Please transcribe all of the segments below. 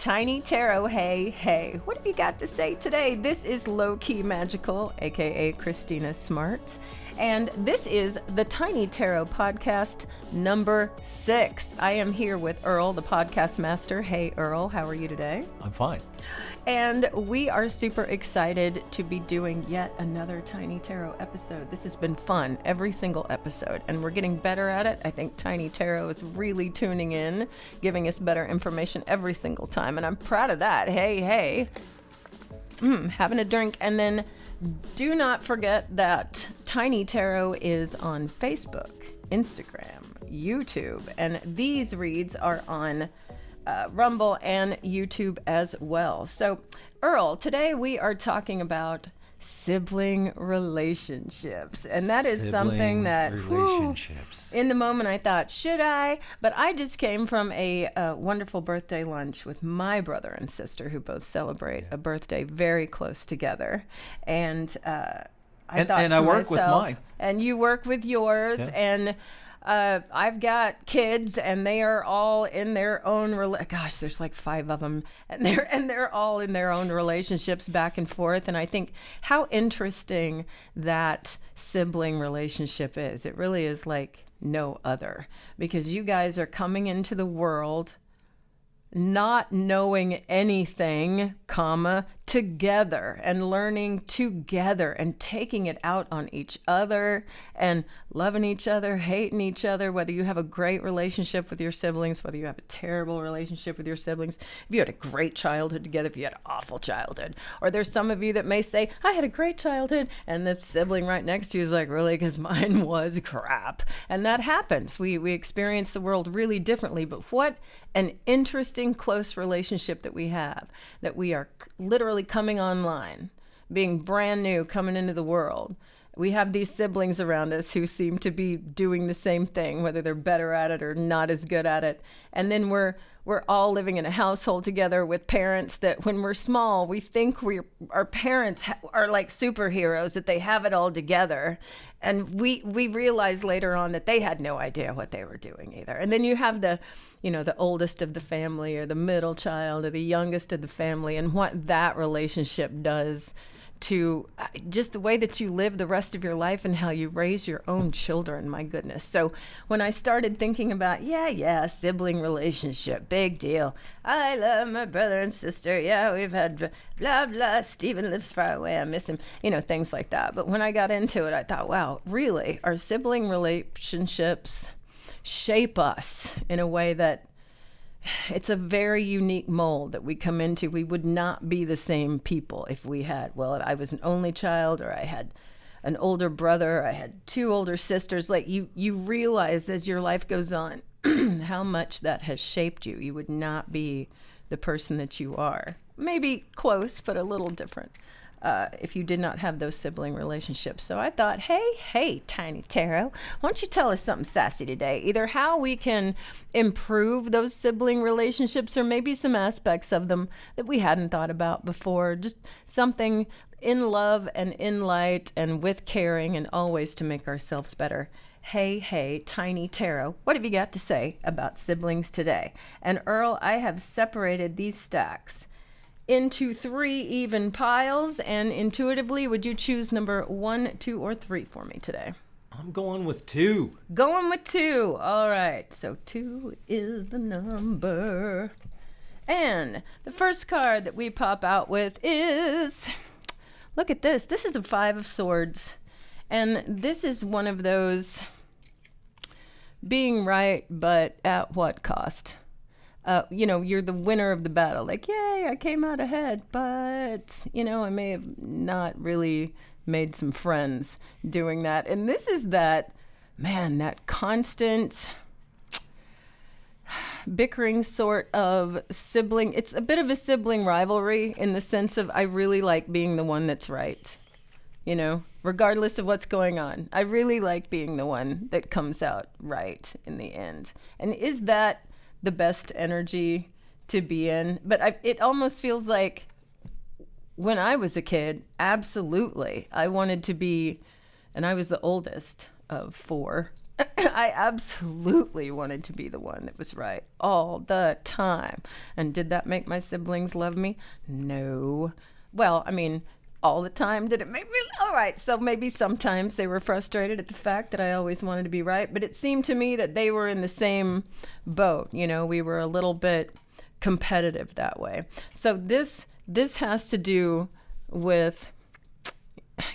Tiny Tarot, hey, hey. What have you got to say today? This is Low Key Magical, aka Christina Smart. And this is the Tiny Tarot podcast number 6. I am here with Earl, the podcast master. Hey, Earl, how are you today? I'm fine. And we are super excited to be doing yet another Tiny Tarot episode. This has been fun, every single episode, and we're getting better at it. I think Tiny Tarot is really tuning in, giving us better information every single time, and I'm proud of that. Hey, hey. Having a drink. And then do not forget that Tiny Tarot is on Facebook, Instagram, YouTube, and these reads are on Rumble and YouTube as well. So, Earl, today we are talking about sibling relationships, and that is something that in the moment I thought, should I? But I just came from a wonderful birthday lunch with my brother and sister, who both celebrate a birthday very close together, and I thought, and I work with mine, and you work with yours, and I've got kids, and they are all in their own gosh, there's like 5 of them, and they're all in their own relationships back and forth. And I think how interesting that sibling relationship is. It really is like no other, because you guys are coming into the world not knowing anything, together, and learning together, and taking it out on each other, and loving each other, hating each other, whether you have a great relationship with your siblings, whether you have a terrible relationship with your siblings, if you had a great childhood together, if you had an awful childhood. Or there's some of you that may say, I had a great childhood, and the sibling right next to you is like, really? Because mine was crap. And that happens. We experience the world really differently, but what an interesting close relationship that we have, that we are literally coming online, being brand new, coming into the world. We have these siblings around us who seem to be doing the same thing, whether they're better at it or not as good at it. And then we're all living in a household together with parents that when we're small, we think our parents are like superheroes, that they have it all together. And we realize later on that they had no idea what they were doing either. And then you have the oldest of the family, or the middle child, or the youngest of the family, and what that relationship does to just the way that you live the rest of your life and how you raise your own children. My goodness. So when I started thinking about, sibling relationship, big deal. I love my brother and sister. Yeah, we've had blah, blah. Steven lives far away. I miss him. Things like that. But when I got into it, I thought, wow, really? Our sibling relationships shape us in a way that it's a very unique mold that we come into. We would not be the same people if I was an only child, or I had an older brother, I had 2 older sisters. Like you realize as your life goes on how much that has shaped you. You would not be the person that you are. Maybe close, but a little different. If you did not have those sibling relationships. So I thought, hey, Tiny Tarot, why don't you tell us something sassy today? Either how we can improve those sibling relationships, or maybe some aspects of them that we hadn't thought about before. Just something in love and in light and with caring, and always to make ourselves better. Hey, Tiny Tarot, what have you got to say about siblings today? And Earl, I have separated these stacks into 3 even piles, and intuitively, would you choose number 1, 2, or 3 for me today? I'm going with 2. Going with 2. All right. So 2 is the number. And the first card that we pop out with is, look at this. This is a 5 of Swords. And this is one of those being right, but at what cost? You're the winner of the battle. Like, yay, I came out ahead, but, I may have not really made some friends doing that. And this is that constant bickering sort of sibling. It's a bit of a sibling rivalry in the sense of, I really like being the one that's right, regardless of what's going on. I really like being the one that comes out right in the end. And is that the best energy to be in? But it almost feels like when I was a kid, absolutely, I wanted to be, and I was the oldest of 4 I absolutely wanted to be the one that was right all the time. And did that make my siblings love me? No. Well, I mean, all the time did it make me all right? So maybe sometimes they were frustrated at the fact that I always wanted to be right, but it seemed to me that they were in the same boat. You know, we were a little bit competitive that way. So this has to do with,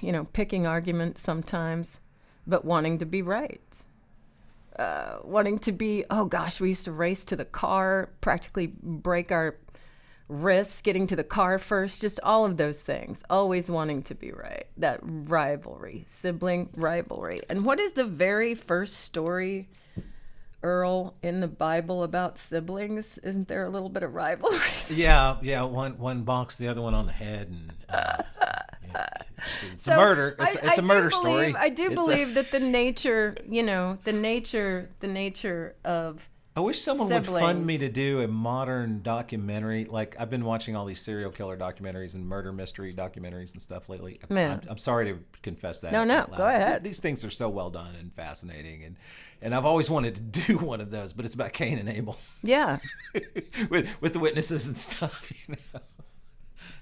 you know, picking arguments sometimes, but wanting to be right. Wanting to be, oh gosh, we used to race to the car, practically break our wrists getting to the car first, just all of those things, always wanting to be right. That rivalry, sibling rivalry. And what is the very first story, Earl, in the Bible about siblings? Isn't there a little bit of rivalry? Yeah. One bonks the other one on the head, and it's So a murder. It's a murder story. I do believe that the nature of I wish someone siblings would fund me to do a modern documentary. Like, I've been watching all these serial killer documentaries and murder mystery documentaries and stuff lately. I'm sorry to confess that. No, out loud. go ahead. These things are so well done and fascinating, and I've always wanted to do one of those, but it's about Cain and Abel. Yeah. with the witnesses and stuff, you know.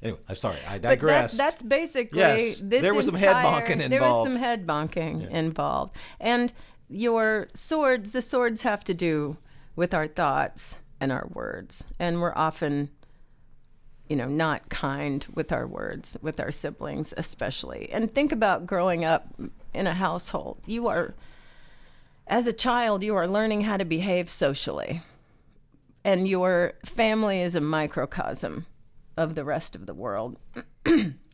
Anyway, I'm sorry, I digressed. But that's basically yes, this. There was some head bonking involved. There was some head bonking involved, and the swords have to do with our thoughts and our words, and we're often, you know, not kind with our words, with our siblings especially. And think about growing up in a household. As a child, you are learning how to behave socially, and your family is a microcosm of the rest of the world.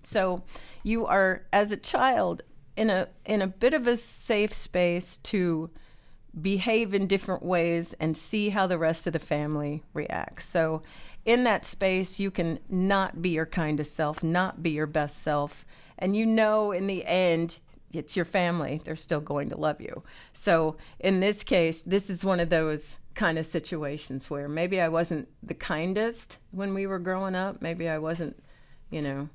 So you are, as a child, in a bit of a safe space to behave in different ways and see how the rest of the family reacts. So in that space, you can not be your kindest self, not be your best self, and you know in the end, it's your family. They're still going to love you. So in this case, this is one of those kind of situations where maybe I wasn't the kindest when we were growing up. Maybe I wasn't, you know,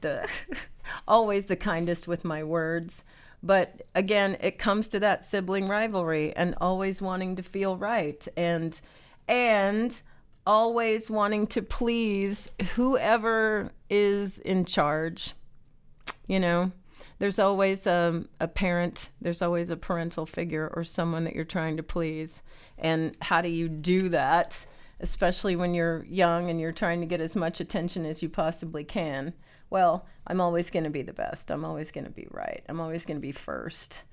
the always the kindest with my words. But again, it comes to that sibling rivalry and always wanting to feel right and always wanting to please whoever is in charge. You know, there's always a parent, there's always a parental figure or someone that you're trying to please. And how do you do that, especially when you're young and you're trying to get as much attention as you possibly can? Well, I'm always going to be the best. I'm always going to be right. I'm always going to be first,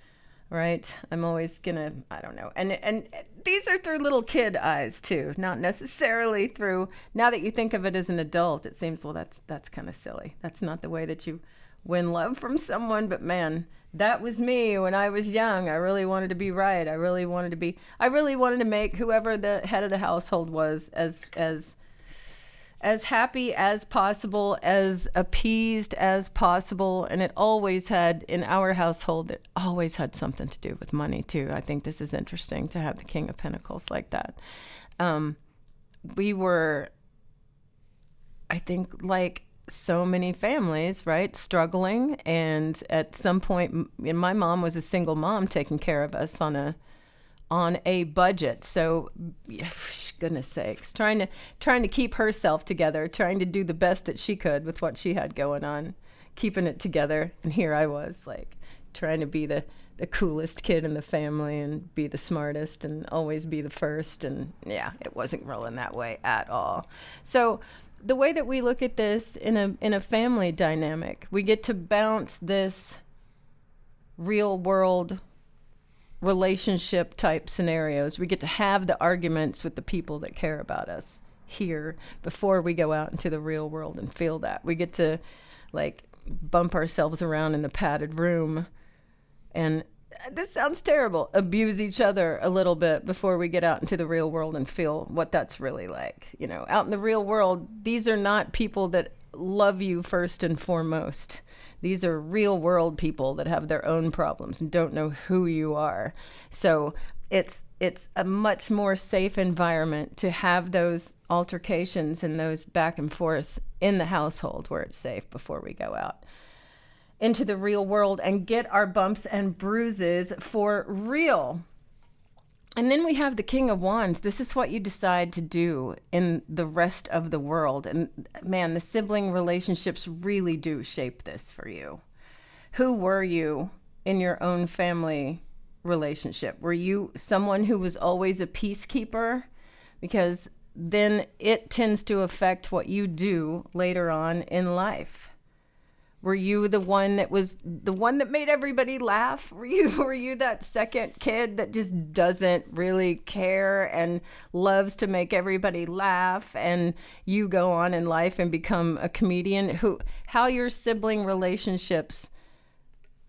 right? I'm always going to, I don't know. And these are through little kid eyes too, not necessarily through, now that you think of it as an adult, it seems, well, that's kind of silly. That's not the way that you win love from someone. But man, that was me when I was young. I really wanted to be right. I really wanted to make whoever the head of the household was as happy as possible, as appeased as possible. And it always had, in our household, it always had something to do with money too. I think this is interesting to have the King of Pentacles like that. We were, I think, like so many families, right, struggling. And at some point, and my mom was a single mom taking care of us on a budget. So, goodness sakes, trying to keep herself together, trying to do the best that she could with what she had going on, keeping it together. And here I was, like, trying to be the coolest kid in the family and be the smartest and always be the first. And yeah, it wasn't rolling that way at all. So the way that we look at this in a family dynamic, we get to bounce this real world relationship type scenarios. We get to have the arguments with the people that care about us here before we go out into the real world and feel that. We get to, like, bump ourselves around in the padded room and, this sounds terrible, abuse each other a little bit before we get out into the real world and feel what that's really like. You know, out in the real world, these are not people that love you first and foremost. These are real world people that have their own problems and don't know who you are. So it's a much more safe environment to have those altercations and those back and forths in the household where it's safe before we go out. into the real world and get our bumps and bruises for real. And then we have the King of Wands. This is what you decide to do in the rest of the world. And man, the sibling relationships really do shape this for you. Who were you in your own family relationship? Were you someone who was always a peacekeeper? Because then it tends to affect what you do later on in life. Were you the one that made everybody laugh? Were you that second kid that just doesn't really care and loves to make everybody laugh, and you go on in life and become a comedian? How your sibling relationships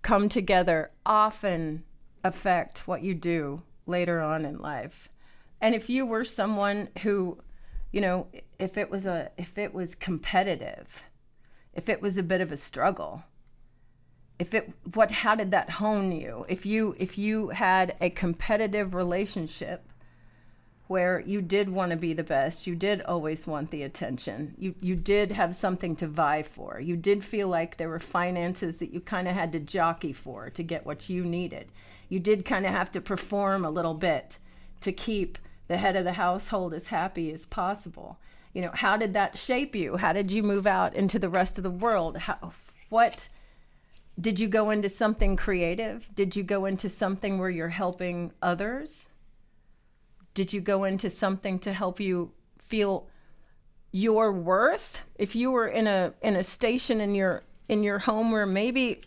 come together often affect what you do later on in life. And if you were someone who, if it was competitive, if it was a bit of a struggle, how did that hone you? If you had a competitive relationship where you did want to be the best, you did always want the attention, you did have something to vie for, you did feel like there were finances that you kind of had to jockey for to get what you needed, you did kind of have to perform a little bit to keep the head of the household as happy as possible. How did that shape you? How did you move out into the rest of the world? What did you go into something creative? Did you go into something where you're helping others? Did you go into something to help you feel your worth? If you were in a station in your home where maybe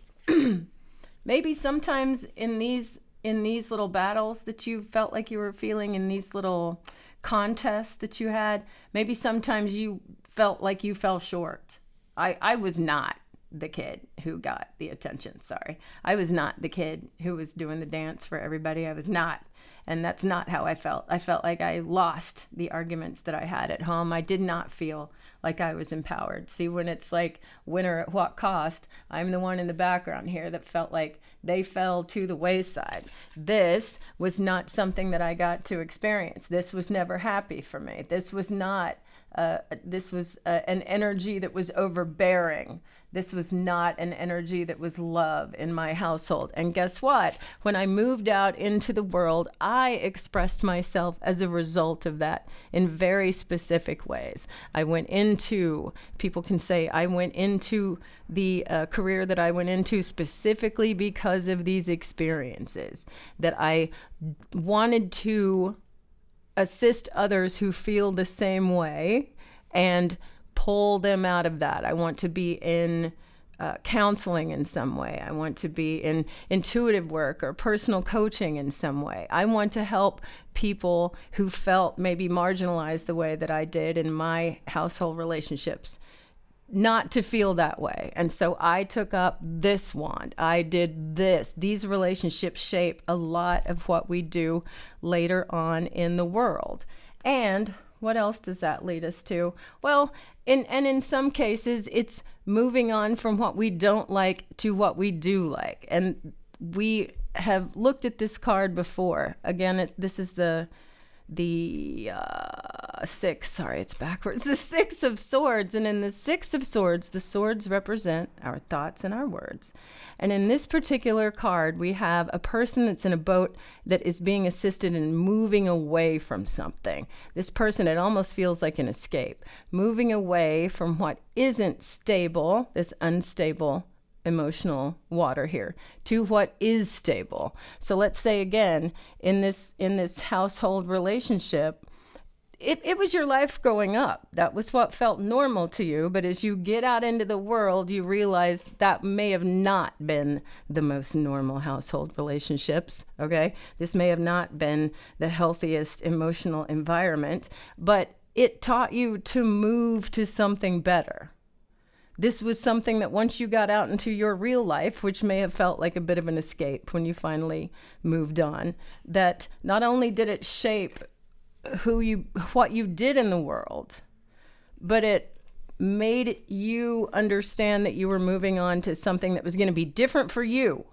sometimes in these little battles that you felt like you were feeling, in these little contests that you had, maybe sometimes you felt like you fell short. I was not the kid who got the attention. Sorry. I was not the kid who was doing the dance for everybody. I was not. And that's not how I felt. I felt like I lost the arguments that I had at home. I did not feel like I was empowered. See, when it's like winner at what cost, I'm the one in the background here that felt like they fell to the wayside. This was not something that I got to experience. This was never happy for me. This was not, an energy that was overbearing. This was not an energy that was love in my household. And guess what? When I moved out into the world, I expressed myself as a result of that in very specific ways. I went into the career that I went into specifically because of these experiences, that I wanted to assist others who feel the same way and pull them out of that. I want to be in counseling in some way. I want to be in intuitive work or personal coaching in some way. I want to help people who felt maybe marginalized the way that I did in my household relationships not to feel that way. And so I took up this wand. I did this. These relationships shape a lot of what we do later on in the world. And what else does that lead us to? Well, in some cases, it's moving on from what we don't like to what we do like. And we have looked at this card before. Again, this is the six, sorry, it's backwards, the Six of Swords. And in the Six of Swords, the swords represent our thoughts and our words. And in this particular card, we have a person that's in a boat that is being assisted in moving away from something. This person, it almost feels like an escape, moving away from what isn't stable, this unstable emotional water here, to what is stable. So let's say again, in this household relationship, it was your life growing up. That was what felt normal to you. But as you get out into the world, you realize that may have not been the most normal household relationships. Okay. This may have not been the healthiest emotional environment, but it taught you to move to something better. This was something that once you got out into your real life, which may have felt like a bit of an escape when you finally moved on, that not only did it shape what you did in the world, but it made you understand that you were moving on to something that was going to be different for you.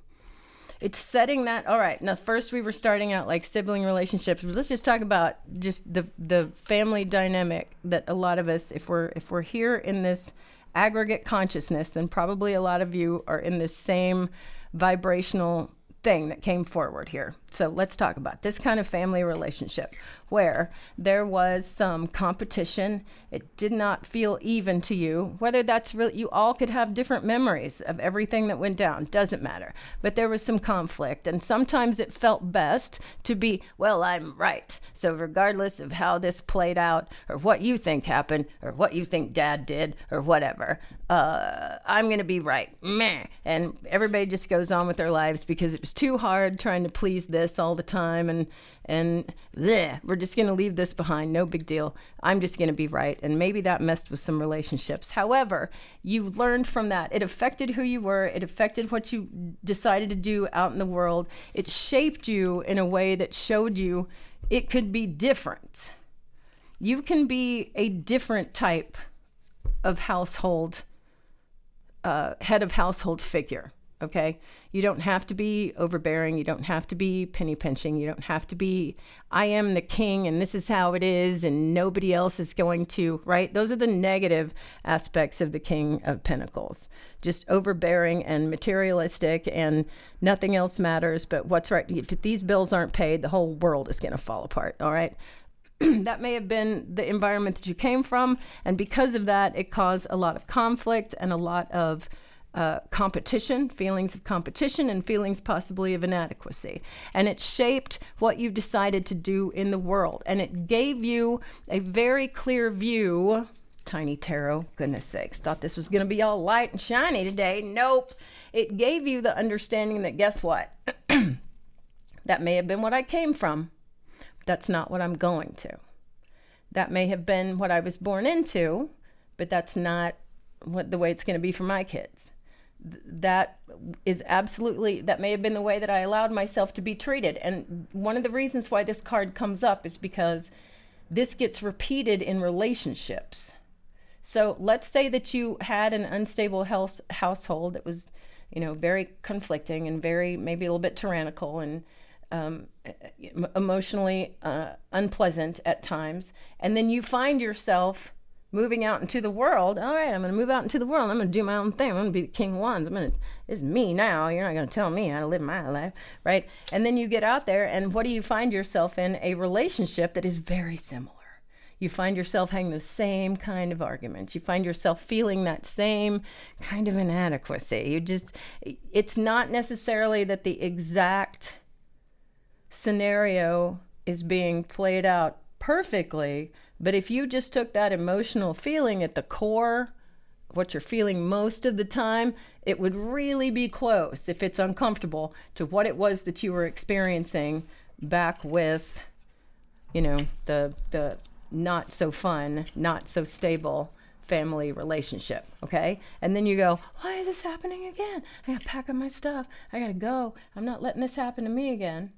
It's setting that, all right, now first we were starting out like sibling relationships, but let's just talk about just the family dynamic that a lot of us, if we're here in this aggregate consciousness, then probably a lot of you are in this same vibrational thing that came forward here. So let's talk about this kind of family relationship where there was some competition. It did not feel even to you. Whether that's really, you all could have different memories of everything that went down, doesn't matter. But there was some conflict, and sometimes it felt best to be, well, I'm right. So regardless of how this played out or what you think happened or what you think dad did or whatever, I'm going to be right. Meh. And everybody just goes on with their lives because it was too hard trying to please this all the time, and bleh, we're just going to leave this behind. No big deal. I'm just going to be right. And maybe that messed with some relationships. However, you learned from that. It affected who you were. It affected what you decided to do out in the world. It shaped you in a way that showed you it could be different. You can be a different type of household, head of household figure. Okay. You don't have to be overbearing. You don't have to be penny pinching. You don't have to be, I am the king and this is how it is and nobody else is going to, right? Those are the negative aspects of the King of Pentacles. Just overbearing and materialistic and nothing else matters but what's right. If these bills aren't paid, the whole world is going to fall apart. All right. That may have been the environment that you came from. And because of that, it caused a lot of conflict and a lot of competition, feelings of competition and feelings possibly of inadequacy. And it shaped what you decided to do in the world. And it gave you a very clear view. Tiny Tarot, goodness sakes, thought this was going to be all light and shiny today. Nope. It gave you the understanding that, guess what? That may have been what I came from. But that's not what I'm going to. That may have been what I was born into, but that's not the way it's going to be for my kids. That is absolutely, that may have been the way that I allowed myself to be treated. And one of the reasons why this card comes up is because this gets repeated in relationships. So let's say that you had an unstable household that was, very conflicting and very, maybe a little bit tyrannical and emotionally unpleasant at times. And then you find yourself moving out into the world. All right, I'm going to move out into the world. I'm going to do my own thing. I'm going to be the king of wands. It's me now. You're not going to tell me how to live my life, right? And then you get out there, and what do you find yourself in? A relationship that is very similar. You find yourself having the same kind of arguments. You find yourself feeling that same kind of inadequacy. It's not necessarily that the exact scenario is being played out perfectly, but if you just took that emotional feeling at the core, what you're feeling most of the time, it would really be close, if it's uncomfortable, to what it was that you were experiencing back with, the not so fun, not so stable family relationship. Okay. And then you go, why is this happening again? I gotta pack up my stuff. I gotta go. I'm not letting this happen to me again.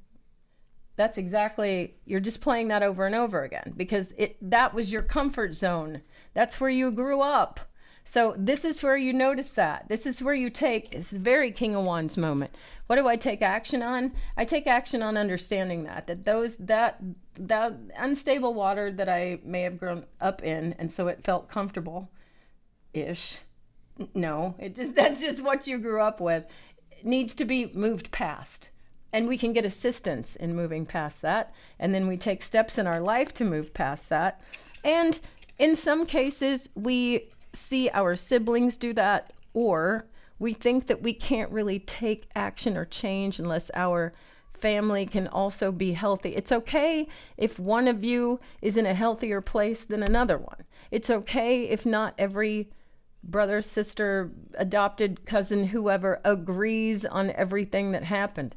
That's exactly, you're just playing that over and over again because that was your comfort zone. That's where you grew up. So this is where you notice that. This is where you take, this is very King of Wands moment. What do I take action on? I take action on understanding that unstable water that I may have grown up in, and so it felt comfortable-ish. No, that's just what you grew up with. It needs to be moved past. And we can get assistance in moving past that. And then we take steps in our life to move past that. And in some cases, we see our siblings do that, or we think that we can't really take action or change unless our family can also be healthy. It's okay if one of you is in a healthier place than another one. It's okay if not every brother, sister, adopted cousin, whoever agrees on everything that happened.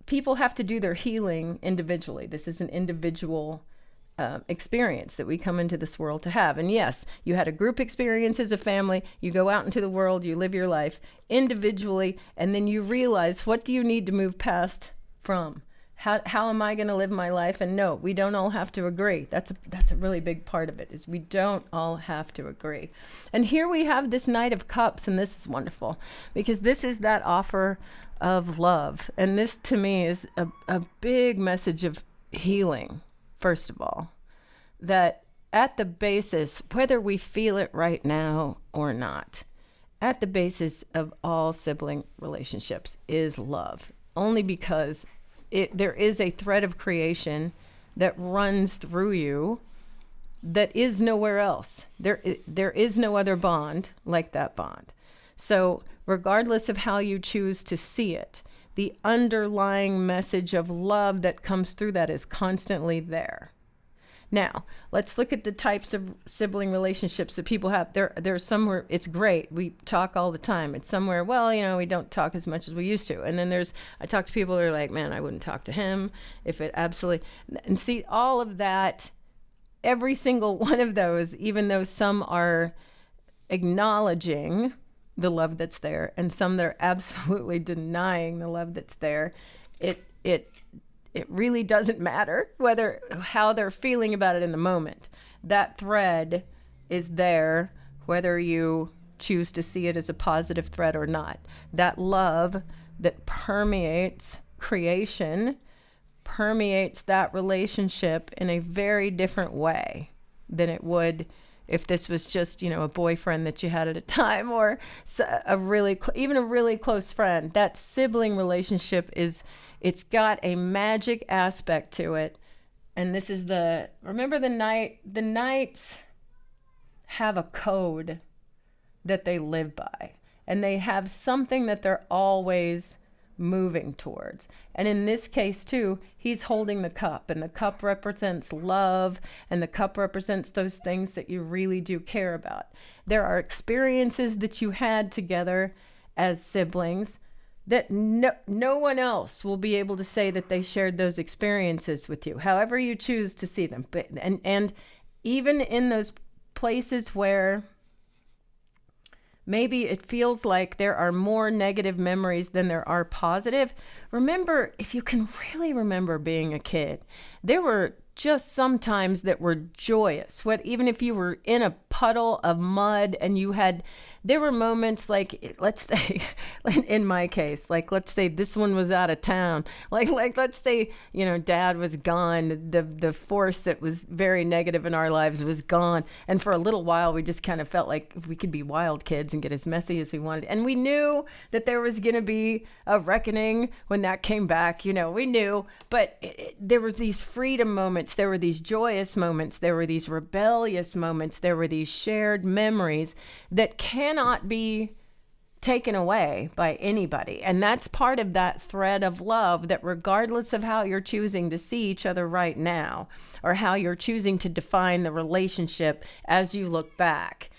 People have to do their healing individually. This is an individual experience that we come into this world to have. And yes, you had a group experience as a family. You go out into the world, you live your life individually, and then you realize, what do you need to move past from? How am I going to live my life? And no, we don't all have to agree. That's a really big part of it, is we don't all have to agree. And here we have this Knight of Cups, and this is wonderful because this is that offer of love. And this to me is a big message of healing, first of all, that at the basis, whether we feel it right now or not, at the basis of all sibling relationships is love. Only because there is a thread of creation that runs through you that is nowhere else. There is no other bond like that bond. So regardless of how you choose to see it, the underlying message of love that comes through that is constantly there. Now, let's look at the types of sibling relationships that people have. There's somewhere it's great. We talk all the time. It's somewhere, well, we don't talk as much as we used to. And then I talk to people that are like, man, I wouldn't talk to him if it absolutely, and see all of that, every single one of those, even though some are acknowledging the love that's there and some that are absolutely denying the love that's there, it really doesn't matter how they're feeling about it in the moment. That thread is there, whether you choose to see it as a positive thread or not. That love that permeates creation, permeates that relationship in a very different way than it would if this was just, a boyfriend that you had at a time, or even a really close friend. That sibling relationship it's got a magic aspect to it. And this is remember the Knights have a code that they live by, and they have something that they're always moving towards. And in this case too, he's holding the cup, and the cup represents love, and the cup represents those things that you really do care about. There are experiences that you had together as siblings that no one else will be able to say that they shared those experiences with you, however you choose to see them. But and even in those places where maybe it feels like there are more negative memories than there are positive, remember, if you can really remember being a kid, there were just some times that were joyous. Even if you were in a puddle of mud and there were moments like, let's say, in my case, like, let's say this one was out of town. Like let's say, dad was gone. The force that was very negative in our lives was gone. And for a little while, we just kind of felt like we could be wild kids and get as messy as we wanted. And we knew that there was going to be a reckoning when that came back. We knew. But there was these freedom moments. There were these joyous moments. There were these rebellious moments. There were these shared memories that cannot be taken away by anybody. And that's part of that thread of love, that regardless of how you're choosing to see each other right now, or how you're choosing to define the relationship as you look back,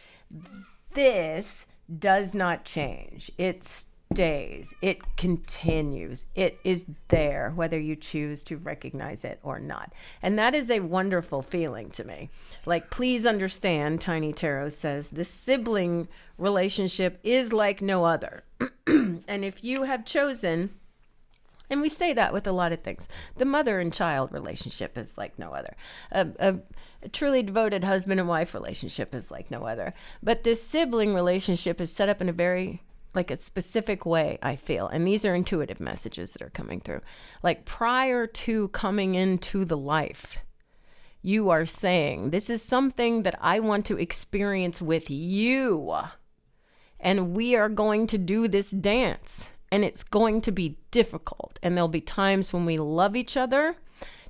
this does not change. It stays. It continues. It is there, whether you choose to recognize it or not. And that is a wonderful feeling to me. Like, please understand, Tiny Tarot says, the sibling relationship is like no other. And if you have chosen, and we say that with a lot of things, the mother and child relationship is like no other. A truly devoted husband and wife relationship is like no other. But this sibling relationship is set up in a specific way, I feel. And these are intuitive messages that are coming through. Like, prior to coming into the life, you are saying, this is something that I want to experience with you. And we are going to do this dance. And it's going to be difficult. And there'll be times when we love each other,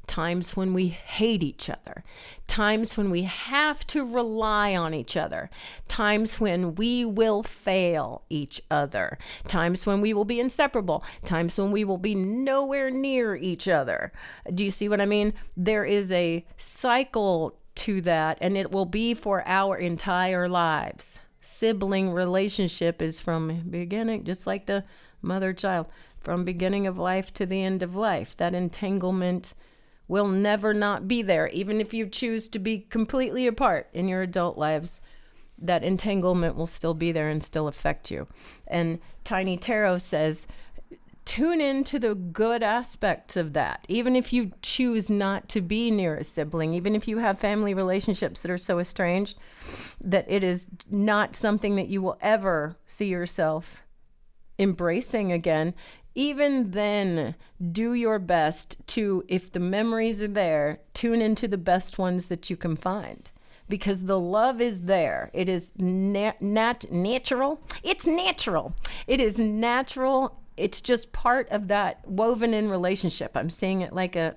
times when we hate each other, times when we have to rely on each other, times when we will fail each other, times when we will be inseparable, times when we will be nowhere near each other. Do you see what I mean? There is a cycle to that, and it will be for our entire lives. Sibling relationship is from beginning, just like the mother-child, from beginning of life to the end of life. That entanglement will never not be there. Even if you choose to be completely apart in your adult lives, that entanglement will still be there and still affect you. And Tiny Tarot says, tune into the good aspects of that. Even if you choose not to be near a sibling, even if you have family relationships that are so estranged that it is not something that you will ever see yourself embracing again, even then, do your best to, if the memories are there, tune into the best ones that you can find. because the love is there. It is natural. It's natural. It is natural. It's just part of that woven in relationship. I'm seeing it like a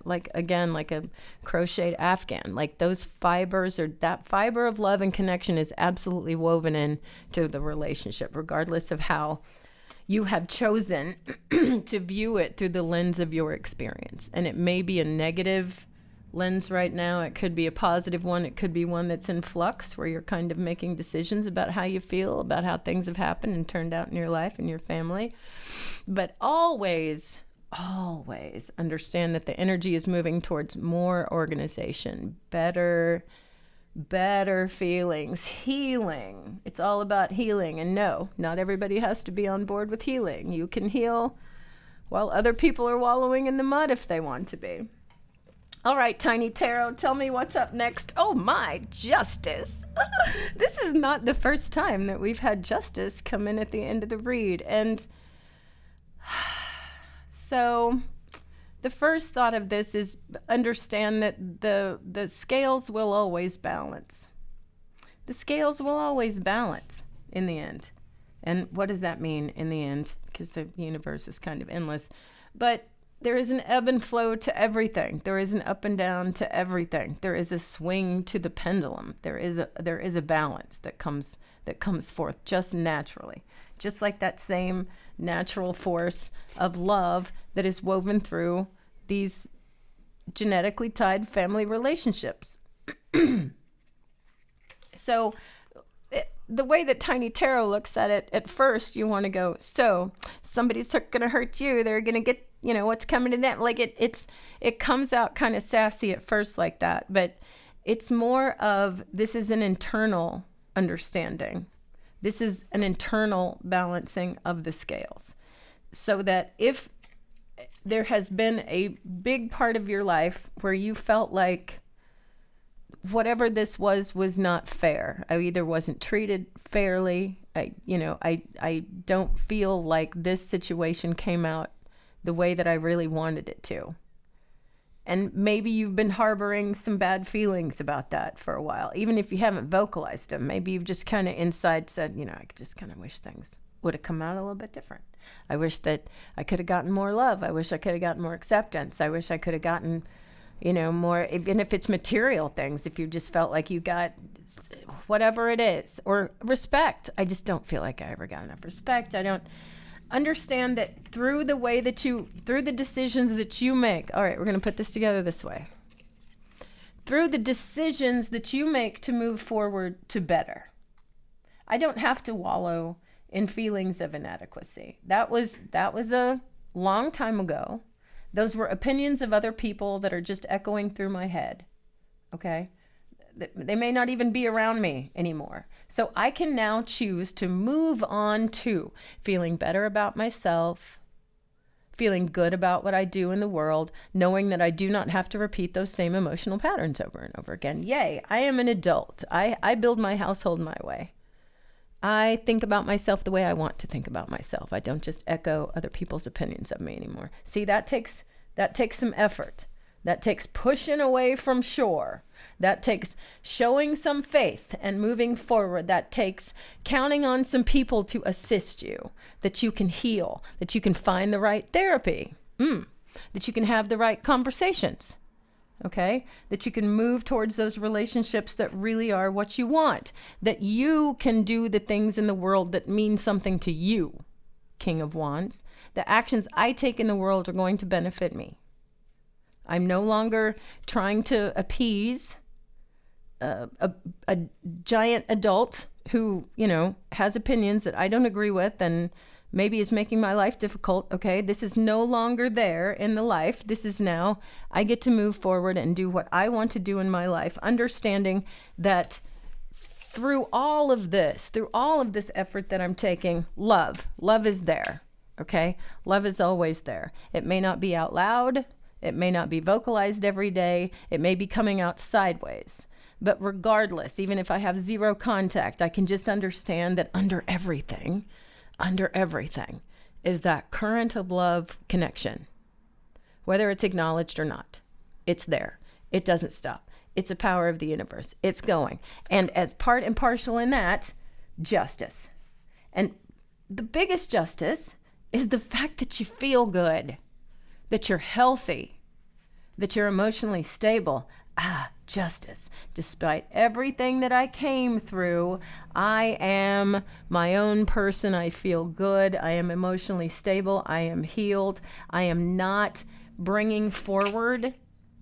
crocheted Afghan. Like those fibers, or that fiber of love and connection is absolutely woven in to the relationship, regardless of how you have chosen to view it through the lens of your experience. And it may be a negative lens right now. It could be a positive one. It could be one that's in flux, where you're kind of making decisions about how you feel, about how things have happened and turned out in your life and your family. But always understand that the energy is moving towards more organization, better feelings, healing. It's all about healing. And no, not everybody has to be on board with healing. You can heal while other people are wallowing in the mud if they want to be. All right, Tiny Tarot, tell me what's up next. Oh my, Justice. This is not the first time that we've had Justice come in at the end of the read. And so the first thought of this is understand that the scales will always balance. The scales will always balance in the end. And what does that mean in the end? Because the universe is kind of endless. But there is an ebb and flow to everything. There is an up and down to everything. There is a swing to the pendulum. There is a balance that comes forth just naturally. Just like that same natural force of love that is woven through these genetically tied family relationships. So the way that Tiny Tarot looks at it, at first you want to go, so somebody's going to hurt you. They're going to get, what's coming to them. Like it comes out kind of sassy at first like that, but it's more of, this is an internal understanding. This is an internal balancing of the scales, so that if there has been a big part of your life where you felt like whatever this was not fair. I either wasn't treated fairly. I don't feel like this situation came out the way that I really wanted it to. And maybe you've been harboring some bad feelings about that for a while, even if you haven't vocalized them. Maybe you've just kind of inside said, I just kind of wish things would have come out a little bit different. I wish that I could have gotten more love. I wish I could have gotten more acceptance. I wish I could have gotten, more, even if it's material things, if you just felt like you got whatever it is, or respect. I just don't feel like I ever got enough respect. I don't understand that through the decisions that you make. All right, we're going to put this together this way. Through the decisions that you make to move forward to better. I don't have to wallow in feelings of inadequacy. That was a long time ago. Those were opinions of other people that are just echoing through my head. Okay? They may not even be around me anymore. So I can now choose to move on to feeling better about myself, feeling good about what I do in the world, knowing that I do not have to repeat those same emotional patterns over and over again. Yay, I am an adult. I build my household my way. I think about myself the way I want to think about myself. I don't just echo other people's opinions of me anymore. See, that takes some effort. That takes pushing away from shore. That takes showing some faith and moving forward. That takes counting on some people to assist you, that you can heal, that you can find the right therapy, that you can have the right conversations, okay? That you can move towards those relationships that really are what you want, that you can do the things in the world that mean something to you, King of Wands. The actions I take in the world are going to benefit me. I'm no longer trying to appease a giant adult who, has opinions that I don't agree with and maybe is making my life difficult. Okay, this is no longer there in the life. This is now, I get to move forward and do what I want to do in my life, understanding that through all of this effort that I'm taking, love is there. Okay, love is always there. It may not be out loud. It may not be vocalized every day. It may be coming out sideways. But regardless, even if I have zero contact, I can just understand that under everything is that current of love connection. Whether it's acknowledged or not, it's there. It doesn't stop. It's a power of the universe. It's going. And as part and parcel in that, justice. And the biggest justice is the fact that you feel good, that you're healthy, that you're emotionally stable. Justice. Despite everything that I came through, I am my own person. I feel good. I am emotionally stable. I am healed. I am not bringing forward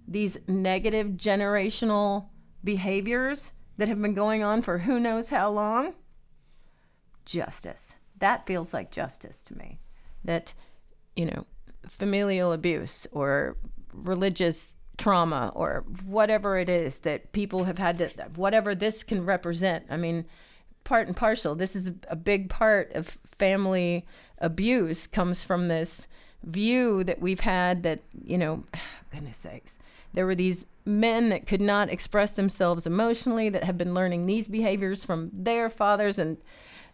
these negative generational behaviors that have been going on for who knows how long. Justice. That feels like justice to me. That, familial abuse or religious trauma or whatever it is that people have had to, whatever this can represent. I mean, part and parcel, this is a big part of family abuse comes from this view that we've had that, goodness sakes, there were these men that could not express themselves emotionally that have been learning these behaviors from their fathers and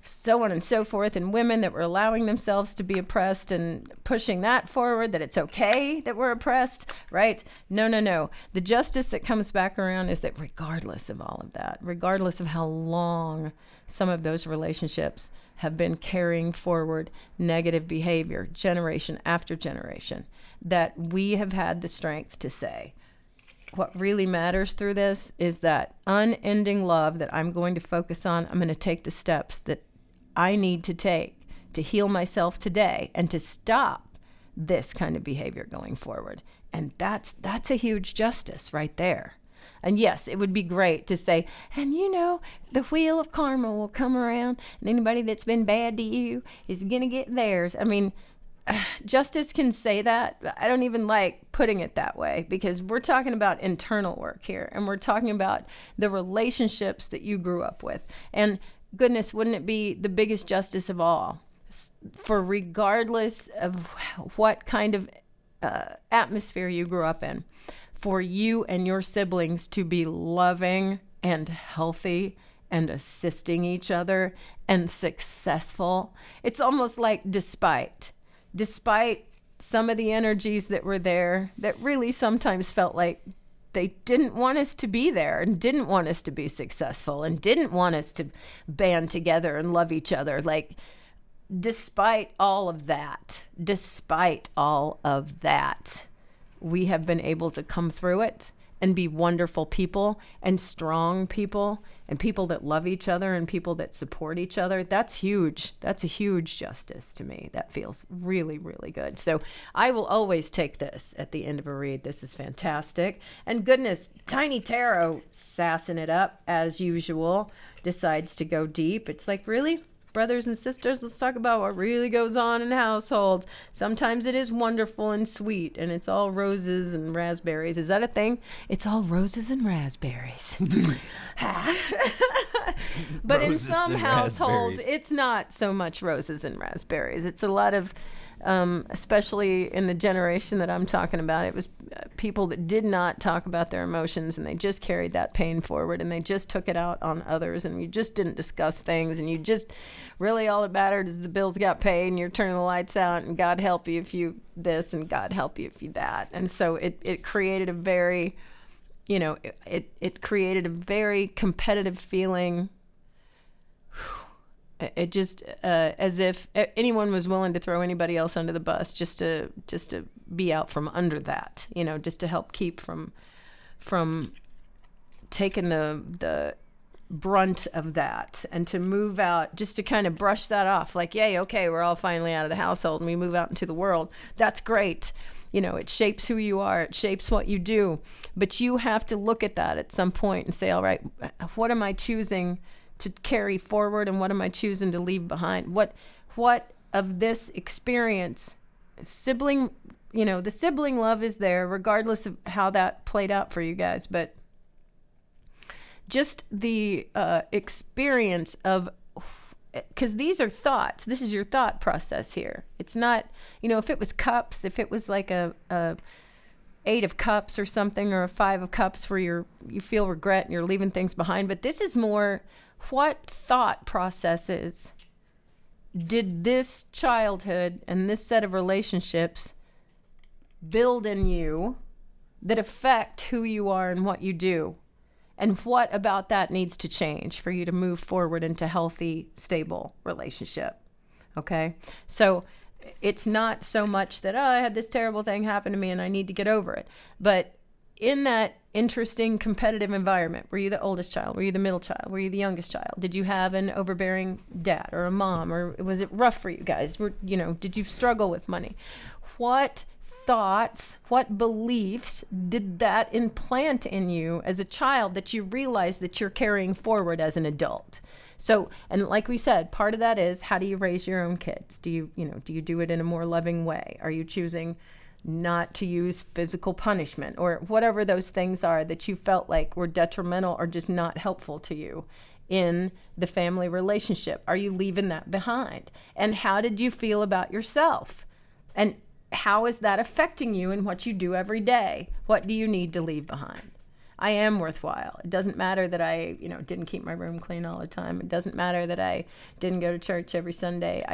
so on and so forth, and women that were allowing themselves to be oppressed and pushing that forward, that it's okay that we're oppressed, right? No. The justice that comes back around is that regardless of all of that, regardless of how long some of those relationships have been carrying forward negative behavior, generation after generation, that we have had the strength to say, what really matters through this is that unending love that I'm going to focus on. I'm going to take the steps that I need to take to heal myself today and to stop this kind of behavior going forward. And that's a huge justice right there. And yes, it would be great to say, and the wheel of karma will come around and anybody that's been bad to you is going to get theirs. I mean, justice can say that, but I don't even like putting it that way because we're talking about internal work here and we're talking about the relationships that you grew up with. And goodness, wouldn't it be the biggest justice of all for regardless of what kind of atmosphere you grew up in, for you and your siblings to be loving and healthy and assisting each other and successful. It's almost like despite some of the energies that were there that really sometimes felt like they didn't want us to be there and didn't want us to be successful and didn't want us to band together and love each other. Like, despite all of that, we have been able to come through it and be wonderful people and strong people and people that love each other and people that support each other. That's huge. That's a huge justice to me. That feels really, really good. So I will always take this at the end of a read. This is fantastic. And goodness, Tiny Tarot, sassing it up as usual, decides to go deep. It's like, really? Brothers and sisters, let's talk about what really goes on in households. Sometimes it is wonderful and sweet, and it's all roses and raspberries. Is that a thing? It's all roses and raspberries. But in some households, it's not so much roses and raspberries. It's a lot of, especially in the generation that I'm talking about, it was people that did not talk about their emotions, and they just carried that pain forward, and they just took it out on others, and you just didn't discuss things, and you just really all that mattered is the bills got paid and you're turning the lights out and God help you if you this and God help you if you that. And so it created a very, it created a very competitive feeling. It just as if anyone was willing to throw anybody else under the bus just to be out from under that, just to help keep from taking the brunt of that and to move out, just to kind of brush that off. Like, yay, okay, we're all finally out of the household and we move out into the world. That's great. It shapes who you are. It shapes what you do. But you have to look at that at some point and say, all right, what am I choosing to carry forward and what am I choosing to leave behind? What of this experience, sibling, the sibling love is there regardless of how that played out for you guys, but just the experience of, because these are thoughts. This is your thought process here. It's not, if it was cups, if it was like a 8 of cups or something, or a 5 of cups where you feel regret and you're leaving things behind. But this is more, what thought processes did this childhood and this set of relationships build in you that affect who you are and what you do? And what about that needs to change for you to move forward into healthy, stable relationship? Okay. So it's not so much that, I had this terrible thing happen to me and I need to get over it. But in that interesting competitive environment, were you the oldest child? Were you the middle child? Were you the youngest child? Did you have an overbearing dad or a mom? Or was it rough for you guys? Did you struggle with money? What thoughts, what beliefs did that implant in you as a child that you realize that you're carrying forward as an adult? So, and like we said, part of that is, how do you raise your own kids? Do you do it in a more loving way? Are you choosing not to use physical punishment, or whatever those things are that you felt like were detrimental or just not helpful to you in the family relationship? Are you leaving that behind? And how did you feel about yourself? And how is that affecting you in what you do every day? What do you need to leave behind? I am worthwhile. It doesn't matter that I, didn't keep my room clean all the time. It doesn't matter that I didn't go to church every Sunday.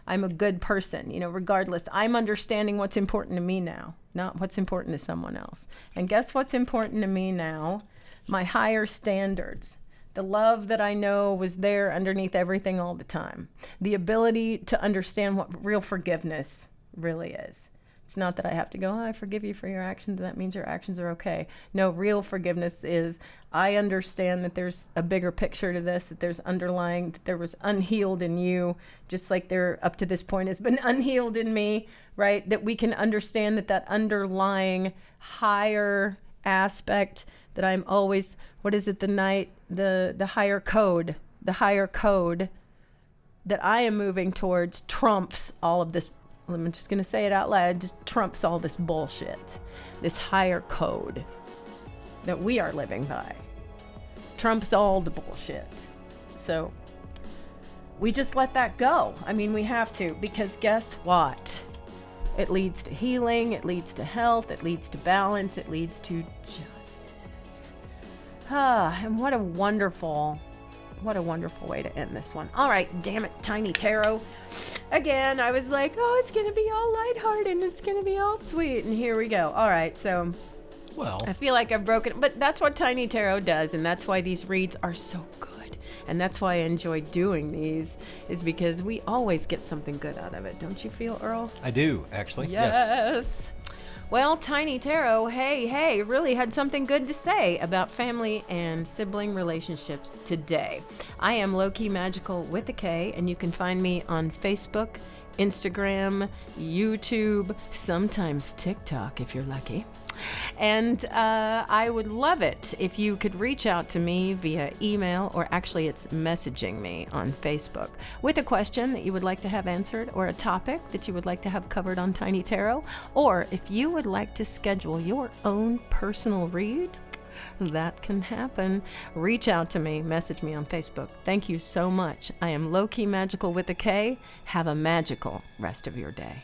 I'm a good person, regardless. I'm understanding what's important to me now, not what's important to someone else. And guess what's important to me now? My higher standards. The love that I know was there underneath everything all the time. The ability to understand what real forgiveness really is. It's not that I have to go, I forgive you for your actions, that means your actions are okay. No, real forgiveness is, I understand that there's a bigger picture to this, that there's underlying, that there was unhealed in you, just like there up to this point has been unhealed in me, right? That we can understand that underlying higher aspect, that I'm always, what is it, the higher code that I am moving towards trumps all of this. I'm just going to say it out loud, just trumps all this bullshit. This higher code that we are living by trumps all the bullshit. So we just let that go. I mean, we have to, because guess what? It leads to healing, it leads to health, it leads to balance, it leads to justice. And what a wonderful way to end this one. All right, damn it, Tiny Tarot. Again, I was like, it's going to be all lighthearted, it's going to be all sweet, and here we go. All right, so I feel like I've broken, but that's what Tiny Tarot does, and that's why these reads are so good, and that's why I enjoy doing these, is because we always get something good out of it. Don't you feel, Earl? I do, actually. Yes. Well, Tiny Tarot, hey, really had something good to say about family and sibling relationships today. I am Low-Key Magical with a K, and you can find me on Facebook, Instagram, YouTube, sometimes TikTok if you're lucky. And I would love it if you could reach out to me via email, or actually it's messaging me on Facebook with a question that you would like to have answered, or a topic that you would like to have covered on Tiny Tarot, or if you would like to schedule your own personal read, that can happen. Reach out to me, message me on Facebook. Thank you so much. I am Low-Key Magical with a K. Have a magical rest of your day.